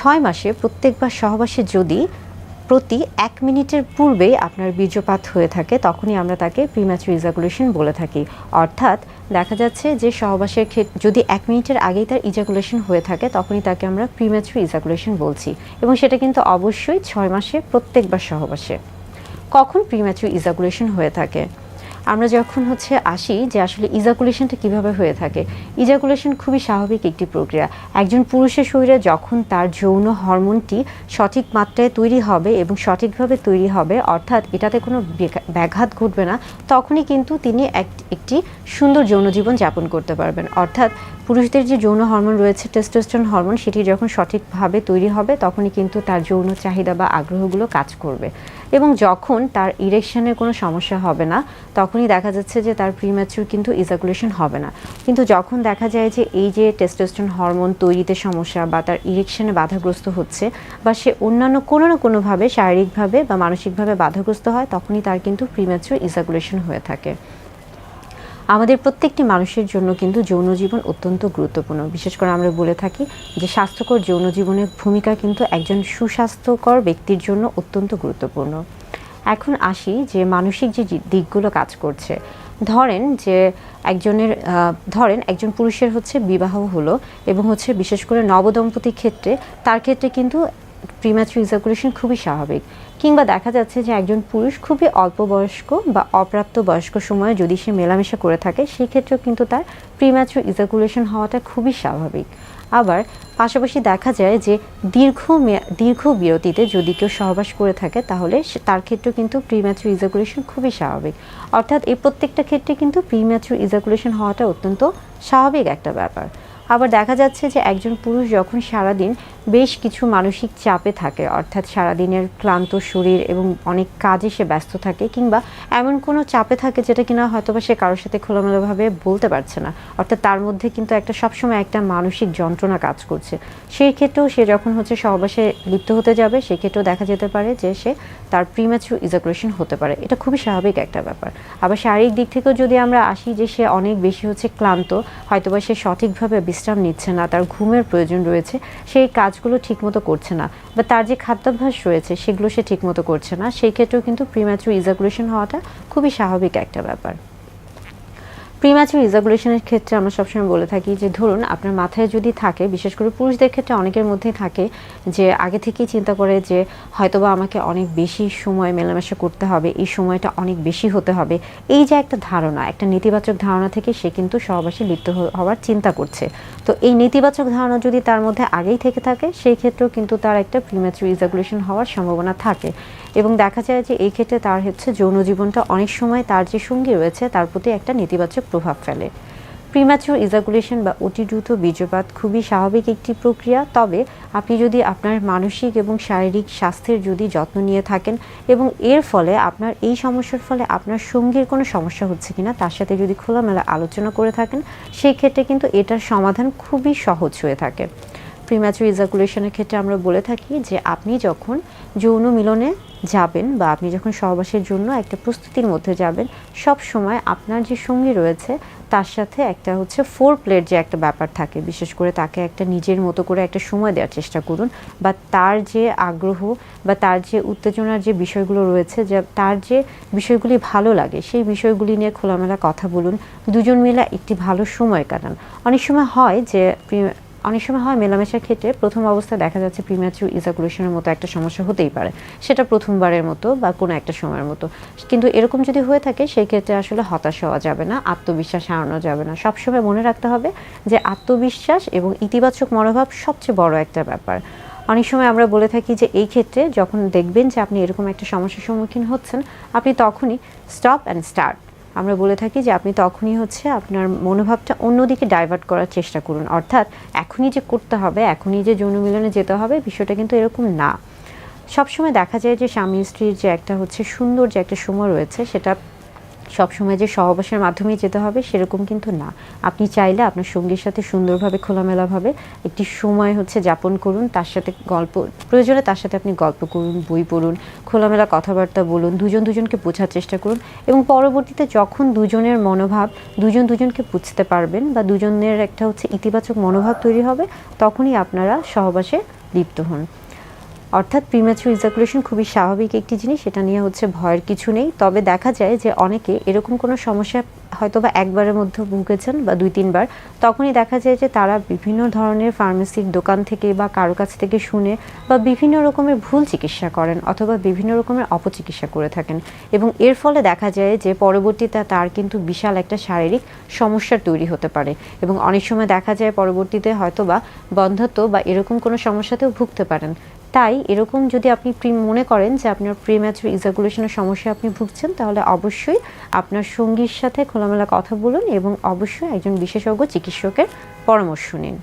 6 মাসে প্রত্যেকবার সহবাসে যদি প্রতি 1 মিনিটের পূর্বেই আপনার বীর্যপাত হয়ে থাকে তখনই আমরা তাকে প্রিম্যাচুর ইজাকুলেশন বলে থাকি। অর্থাৎ দেখা যাচ্ছে যে সহবাসের ক্ষেত্রে যদি 1 মিনিটের আগেই তার ইজাকুলেশন হয়ে থাকে তখনই তাকে আমরা প্রিম্যাচুর ইজাকুলেশন বলছি, এবং সেটা কিন্তু অবশ্যই 6 মাসে প্রত্যেকবার সহবাসে। কখন প্রিম্যাচুর ইজাকুলেশন হয়ে থাকে? আমরা যখন আসি যে আসলে ইজাকুলেশনটা কিভাবে হয়ে থাকে। ইজাকুলেশন খুবই স্বাভাবিক একটি প্রক্রিয়া। একজন পুরুষের শরীরে যখন তার যৌন হরমোনটি সঠিক মাত্রায় তৈরি হবে এবং সঠিকভাবে তৈরি হবে, অর্থাৎ এটাতে কোনো ব্যাঘাত ঘটবে না, তখনই কিন্তু তিনি একটি সুন্দর যৌন জীবন যাপন করতে পারবেন। অর্থাৎ পুরুষদের যে যৌন হরমোন রয়েছে টেস্টোস্টেরন হরমোন, সেটি যখন সঠিকভাবে তৈরি হবে তখনই কিন্তু তার যৌন চাহিদা বা আগ্রহগুলো কাজ করবে, এবং যখন তার ইরেকশনের কোনো সমস্যা হবে না তখনই দেখা যাচ্ছে যে তার প্রিম্যাচুর কিন্তু ইজাকুলেশন হবে না। কিন্তু যখন দেখা যায় যে এই যে টেস্টোস্টেরন হরমোন তৈরিতে সমস্যা বা তার ইরেকশনে বাধাগ্রস্ত হচ্ছে বা সে অন্যান্য কোনো না কোনোভাবে শারীরিকভাবে বা মানসিকভাবে বাধাগ্রস্ত হয়, তখনই তার কিন্তু প্রিম্যাচুর ইজাকুলেশন হয়ে থাকে। আমাদের প্রত্যেকটি মানুষের জন্য কিন্তু যৌন জীবন অত্যন্ত গুরুত্বপূর্ণ। বিশেষ করে আমরা বলে থাকি যে স্বাস্থ্যকর যৌন জীবনের ভূমিকা কিন্তু একজন সুস্বাস্থ্যকর ব্যক্তির জন্য অত্যন্ত গুরুত্বপূর্ণ। এখন আসি যে মানসিক যে দিকগুলো কাজ করছে। ধরেন একজন পুরুষের বিবাহ হলো এবং বিশেষ করে নবদম্পতির ক্ষেত্রে তার ক্ষেত্রে কিন্তু প্রিম্যাচুর ইজাকুলেশন খুবই স্বাভাবিক। কিংবা দেখা যাচ্ছে যে একজন পুরুষ খুবই অল্প বয়স্ক বা অপ্রাপ্ত বয়স্ক সময়ে যদি সে মেলামেশা করে থাকে, সেই ক্ষেত্রেও কিন্তু তার প্রিম্যাচুর ইজাকুলেশন হওয়াটা খুবই স্বাভাবিক। আবার পাশাপাশি দেখা যায় যে দীর্ঘ বিরতিতে যদি কেউ সহবাস করে থাকে তাহলে তার ক্ষেত্রেও কিন্তু প্রিম্যাচুর ইজাকুলেশন খুবই স্বাভাবিক। অর্থাৎ এই প্রত্যেকটা ক্ষেত্রে কিন্তু প্রিম্যাচুর ইজাকুলেশন হওয়াটা অত্যন্ত স্বাভাবিক একটা ব্যাপার। আবার দেখা যাচ্ছে যে একজন পুরুষ যখন সারাদিন বেশ কিছু মানসিক চাপে থাকে, অর্থাৎ সারাদিনের ক্লান্ত শরীর এবং অনেক কাজে সে ব্যস্ত থাকে, কিংবা এমন কোনো চাপে থাকে যেটা কিনা হয়তোবা সে কারোর সাথে খোলামেলাভাবে বলতে পারছে না, অর্থাৎ তার মধ্যে কিন্তু সবসময় একটা মানসিক যন্ত্রণা কাজ করছে, সেই ক্ষেত্রেও সে যখন সহবাসে লিপ্ত হতে যাবে সেক্ষেত্রেও দেখা যেতে পারে যে তার প্রিম্যাচুর ইজাকুলেশন হতে পারে। এটা খুবই স্বাভাবিক একটা ব্যাপার। আবার শারীরিক দিক থেকেও যদি আমরা আসি যে সে অনেক বেশি ক্লান্ত, হয়তোবা সে সঠিকভাবে বিশ্রাম নিচ্ছে না, তার ঘুমের প্রয়োজন রয়েছে, সেই কাজগুলো ঠিকমতো করছে না, বা তার যে খাদ্যাভ্যাস রয়েছে সেগুলো সে ঠিকমতো করছে না, সেই ক্ষেত্রেও কিন্তু প্রিম্যাচুর ইজাকুলেশন হওয়াটা খুবই স্বাভাবিক একটা ব্যাপার। প্রিম্যাচুর ইজাকুলেশনের ক্ষেত্রে আমরা সবসময় বলে থাকি যে ধরুন আপনার মাথায় যদি থাকে, বিশেষ করে পুরুষদের ক্ষেত্রে অনেকের মধ্যেই থাকে যে আগে থেকেই চিন্তা করে যে হয়তোবা আমাকে অনেক বেশি সময় মেলামেশা করতে হবে, এই সময়টা অনেক বেশি হতে হবে, এই যে একটা ধারণা, একটা নেতিবাচক ধারণা থেকে সে কিন্তু সহবাসে লিপ্ত হওয়ার চিন্তা করছে। তো এই নেতিবাচক ধারণা যদি তার মধ্যে আগেই থেকে থাকে, সেই ক্ষেত্রেও কিন্তু তার একটা প্রিম্যাচুর ইজাকুলেশন হওয়ার সম্ভাবনা থাকে, এবং দেখা যায় যে এই ক্ষেত্রে তার যৌন জীবনটা অনেক সময় তার যে সঙ্গী রয়েছে তার প্রতি একটা নেতিবাচক প্রভাব ফেলে। প্রিম্যাচুর ইজাকুলেশন বা অতি দ্রুত বীর্যপাত খুবই স্বাভাবিক একটি প্রক্রিয়া। তবে আপনি যদি আপনার মানসিক এবং শারীরিক স্বাস্থ্যের যদি যত্ন নিয়ে থাকেন এবং এর ফলে আপনার এই সমস্যার ফলে আপনার সঙ্গীর কোনো সমস্যা হচ্ছে কিনা তার সাথে যদি খোলামেলা আলোচনা করে থাকেন, সেই ক্ষেত্রে কিন্তু এটার সমাধান খুবই সহজ হয়ে থাকে। প্রিম্যাচুর ইজাকুলেশনের ক্ষেত্রে আমরা বলে থাকি যে আপনি যখন যৌন মিলনে যাবেন বা আপনি যখন সহবাসের জন্য একটা প্রস্তুতির মধ্যে যাবেন, সব সময় আপনার যে সঙ্গী রয়েছে তার সাথে একটা ফোর প্লের যে একটা ব্যাপার থাকে, বিশেষ করে তাকে একটা নিজের মতো করে একটা সময় দেওয়ার চেষ্টা করুন, বা তার যে আগ্রহ বা তার যে উত্তেজনার যে বিষয়গুলো রয়েছে, যে তার যে বিষয়গুলি ভালো লাগে সেই বিষয়গুলি নিয়ে খোলামেলা কথা বলুন, দুজন মিলে একটি ভালো সময় কাটান। অনেক সময় হয় মেলামেশার ক্ষেত্রে প্রথম অবস্থায় দেখা যাচ্ছে প্রিম্যাচুর ইজাকুলেশনের মতো একটা সমস্যা হতেই পারে, সেটা প্রথমবারের মতো বা কোনো একটা সময়ের মতো, কিন্তু এরকম যদি হয়ে থাকে সেই ক্ষেত্রে আসলে হতাশ হওয়া যাবে না, আত্মবিশ্বাস হারানো যাবে না। সবসময় মনে রাখতে হবে যে আত্মবিশ্বাস এবং ইতিবাচক মনোভাব সবচেয়ে বড় একটা ব্যাপার। অনেক সময় আমরা বলে থাকি যে এই ক্ষেত্রে যখন দেখবেন যে আপনি এরকম একটা সমস্যার সম্মুখীন হচ্ছেন, আপনি তখনই স্টপ অ্যান্ড স্টার্ট, আমরা বলে থাকি যে আপনি তখনই আপনার মনোভাবটা অন্যদিকে ডাইভার্ট করার চেষ্টা করুন। অর্থাৎ এখনই যে করতে হবে, এখনই যে যৌন মিলনে যেতে হবে, বিষয়টা কিন্তু এরকম না। সবসময় দেখা যায় যে স্বামী স্ত্রীর যে একটা সুন্দর যে একটা সময় রয়েছে, সেটা সবসময় যে সহবাসের মাধ্যমেই যেতে হবে সেরকম কিন্তু না। আপনি চাইলে আপনার সঙ্গীর সাথে সুন্দরভাবে খোলামেলাভাবে একটি সময় যাপন করুন, তার সাথে প্রয়োজনে তার সাথে আপনি গল্প করুন, বই পড়ুন, খোলামেলা কথাবার্তা বলুন, দুজনকে বোঝার চেষ্টা করুন, এবং পরবর্তীতে যখন দুজনের মনোভাব দুজনকে বুঝতে পারবেন বা দুজনের একটা ইতিবাচক মনোভাব তৈরি হবে, তখনই আপনারা সহবাসে লিপ্ত হন। অর্থাৎ প্রিম্যাচুর ইজাকুলেশন খুবই স্বাভাবিক একটি জিনিস, সেটা নিয়ে ভয়ের কিছু নেই। তবে দেখা যায় যে অনেকে এরকম কোনো সমস্যা হয়তো বা একবারের মধ্যে ভুগেছেন বা 2-3 বার, তখনই দেখা যায় যে তারা বিভিন্ন ধরনের ফার্মেসির দোকান থেকে বা কারো কাছ থেকে শুনে বা বিভিন্ন রকমের ভুল চিকিৎসা করেন অথবা বিভিন্ন রকমের অপচিকিৎসা করে থাকেন, এবং এর ফলে দেখা যায় যে পরবর্তীতে তার কিন্তু বিশাল একটা শারীরিক সমস্যার তৈরি হতে পারে, এবং অনেক সময় দেখা যায় পরবর্তীতে হয়তো বা বন্ধ্যাত্ব বা এরকম কোনো সমস্যাতেও ভুগতে পারেন। তাই এরকম যদি আপনি মনে করেন যে আপনার প্রিম্যাচুর ইজাকুলেশনের সমস্যা আপনি ভুগছেন, তাহলে অবশ্যই আপনার সঙ্গীর সাথে খোলামেলা কথা বলুন এবং অবশ্যই একজন বিশেষজ্ঞ চিকিৎসকের পরামর্শ নিন।